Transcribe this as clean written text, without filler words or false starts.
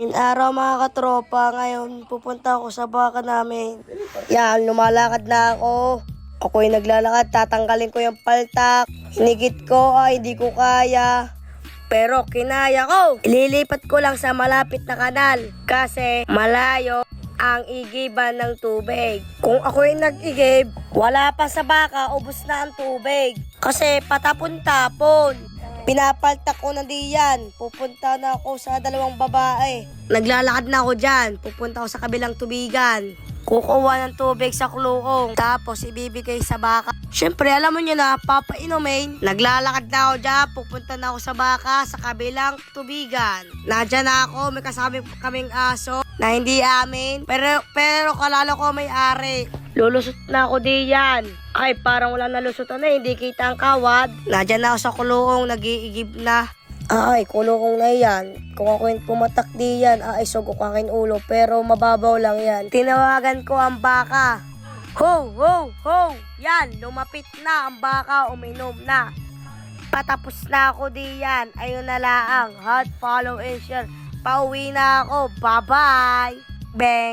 In araw mga katropa, ngayon pupunta ako sa baka namin. Yan, lumalakad na ako. Ako'y naglalakad, tatanggalin ko yung paltak. Hinigit ko, hindi ko kaya. Pero kinaya ko. Ililipat ko lang sa malapit na kanal kasi malayo ang igiban ng tubig. Kung ako'y nag-igib, wala pa sa baka, ubos na ang tubig. Kasi patapon-tapon. Pinapaltak ko na diyan. Pupunta na ako sa dalawang babae. Naglalakad na ako dyan. Pupunta ako sa kabilang tubigan. Kukuha ng tubig sa kluong. Tapos ibibigay sa baka. Siyempre alam mo nyo na, papainumin. Naglalakad na ako dyan. Pupunta na ako sa baka sa kabilang tubigan. Nadyan na ako. May kasama kaming aso na hindi amin. Pero kalala ko may ari. Lulusot na ako diyan. Ay, parang wala nalusutan na, hindi kita ang kawad. Nadyan na ako sa kulong, nag-iigib na. Ay, kulong na yan. Kung ako yung pumatak diyan, sugok aking ulo. Pero mababaw lang yan. Tinawagan ko ang baka. Ho, ho, ho! Yan, lumapit na ang baka, uminom na. Patapos na ako diyan. Ayun na laang. Hot, follow and share. Pauwi na ako. Bye-bye! Bang!